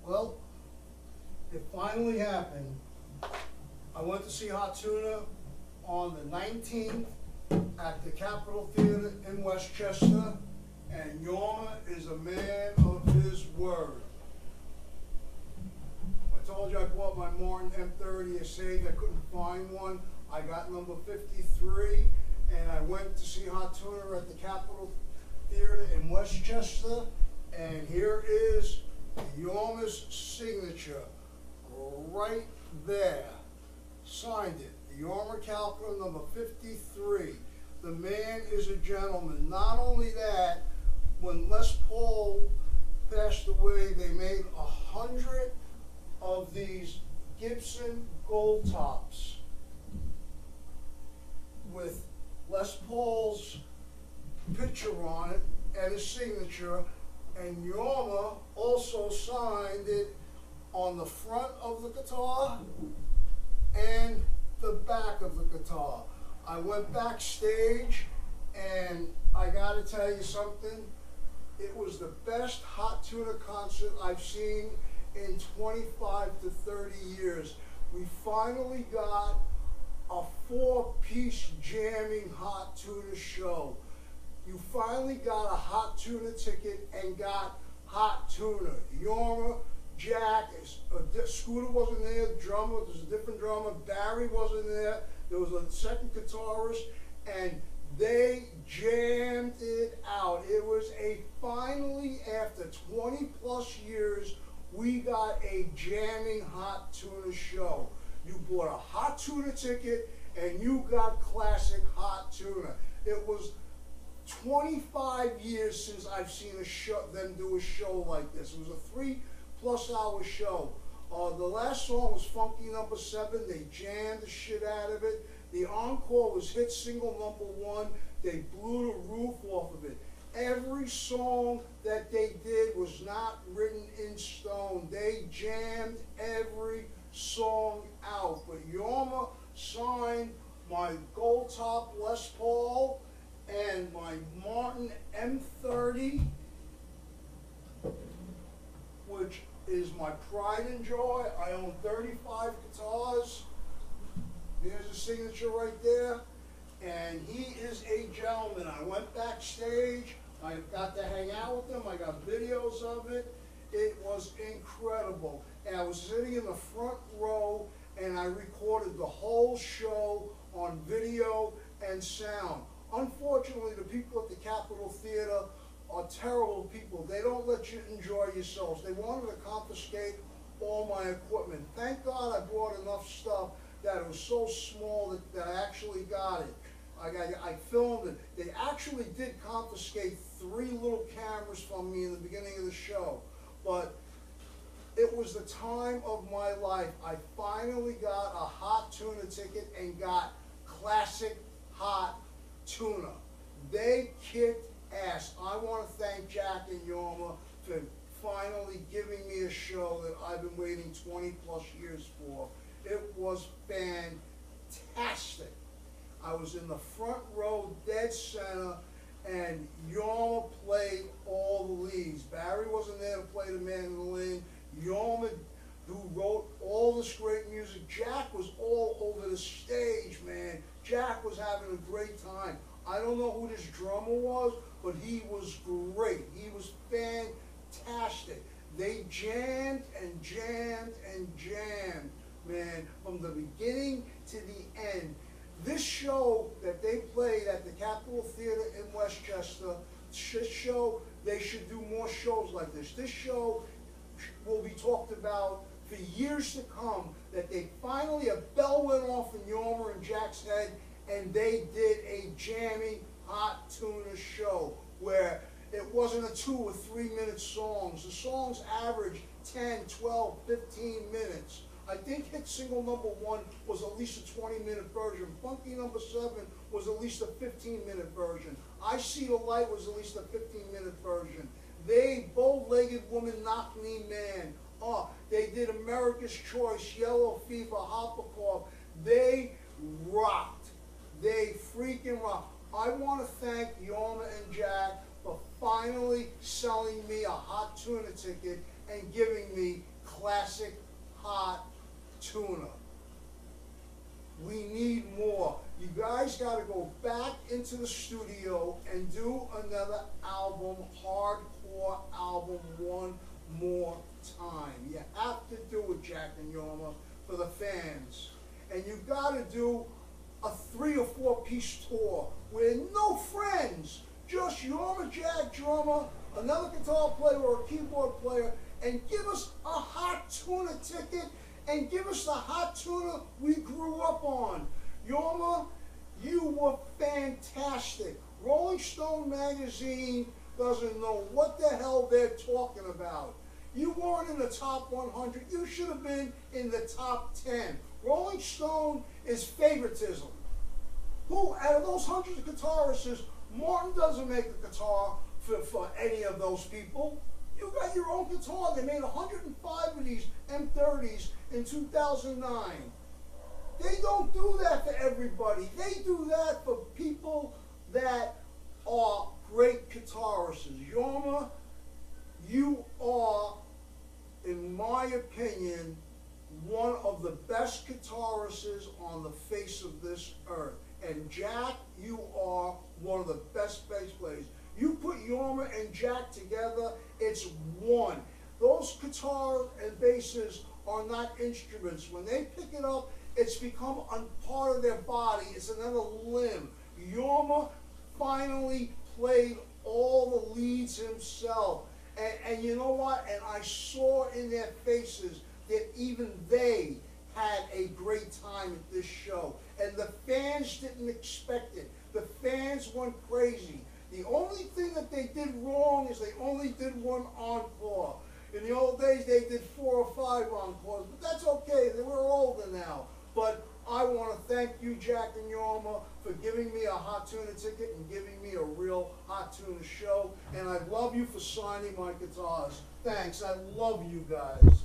Well, it finally happened. I went to see Hottuna on the 19th at the Capitol Theater in Westchester, and Yorma is a man of his word. I told you I bought my Martin M30 Estate. I couldn't find one. I got number 53, and I went to see Hottuna at the Capitol Theater in Westchester, and here is Yorma's signature right there. Signed it. Yorma Calcula number 53. The man is a gentleman. Not only that, when Les Paul passed away, they made 100 of these Gibson gold tops with Les Paul's picture on it and his signature, and Yorma also signed it on the front of the guitar and the back of the guitar. I went backstage, and I gotta tell you something, it was the best Hottuna concert I've seen in 25 to 30 years. We finally got a 4-piece jamming Hottuna show. You finally got a Hottuna ticket and got Hottuna. Yorma, Jack, Scooter wasn't there, the drummer, there's a different drummer, Barry wasn't there, there was a second guitarist, and they jammed it out. It was finally, after 20 plus years, we got a jamming Hottuna show. You bought a Hottuna ticket and you got classic Hottuna. It was 25 years since I've seen them do a show like this. It was a 3+ hour show. The last song was Funky number 7. They jammed the shit out of it. The encore was hit single number 1. They blew the roof off of it. Every song that they did was not written in stone. They jammed every song out. But Yorma signed my gold top Les Paul and my Martin M30, which is my pride and joy. I own 35 guitars. There's a signature right there. And he is a gentleman. I went backstage. I got to hang out with him. I got videos of it. It was incredible. And I was sitting in the front row, and I recorded the whole show on video and sound. Unfortunately, the people at the Capitol Theater are terrible people. They don't let you enjoy yourselves. They wanted to confiscate all my equipment. Thank God I brought enough stuff that it was so small that I actually got it. I filmed it. They actually did confiscate 3 little cameras from me in the beginning of the show. But it was the time of my life. I finally got a Hottuna ticket and got classic Hottuna. They kicked ass. I want to thank Jack and Yorma for finally giving me a show that I've been waiting 20 plus years for. It was fantastic. I was in the front row, dead center, and Yorma played all the leads. Barry wasn't there to play the mandolin. Yorma, who wrote all this great music. Jack was all over the stage, man. Jack was having a great time. I don't know who this drummer was, but he was great. He was fantastic. They jammed and jammed and jammed, man, from the beginning to the end. This show that they played at the Capitol Theater in Westchester, they should do more shows like this. This show will be talked about for years to come, that they finally, a bell went off in Yorma and Jack's head, and they did a jamming Hottuna show where it wasn't a 2 or 3 minute songs. The songs averaged 10, 12, 15 minutes. I think hit single number 1 was at least a 20-minute version. Funky number 7 was at least a 15-minute version. I See the Light was at least a 15-minute version. They, Bow-Legged Woman, Knock Knee Man. They did America's Choice, Yellow Fever, Hoppercorp. They rocked. They freaking rocked. I want to thank Yorma and Jack for finally selling me a Hottuna ticket and giving me classic hot tuna. We need more. You guys got to go back into the studio and do another album, hardcore album, one more time. You have to do it, Jack and Yorma, for the fans. And you got to do a 3 or 4 piece tour with no friends, just Yorma, Jack, drummer, another guitar player or a keyboard player, and give us a hot tuna ticket and give us the hot tuna we grew up on. Yorma, you were fantastic. Rolling Stone magazine doesn't know what the hell they're talking about. You weren't in the top 100. You should have been in the top 10. Rolling Stone is favoritism. Who, out of those hundreds of guitarists, Martin doesn't make a guitar for any of those people. You got your own guitar. They made 105 of these M30s in 2009. They don't do that for everybody. They do that for people that are great guitarists. Yorma, you are, in my opinion, one of the best guitarists on the face of this earth. And Jack, you are one of the best bass players. You put Yorma and Jack together, it's one. Those guitars and basses are not instruments. When they pick it up, it's become a part of their body. It's another limb. Yorma finally played all the leads himself. And you know what? And I saw in their faces that even they had a great time at this show. And the fans didn't expect it. The fans went crazy. The only thing that they did wrong is they only did one encore. In the old days, they did 4 or 5 encores, but that's okay. They were older now. But I want to thank you, Jack and Yorma, for giving me a Hot Tuna ticket and giving me a real Hot Tuna show. And I love you for signing my guitars. Thanks. I love you guys.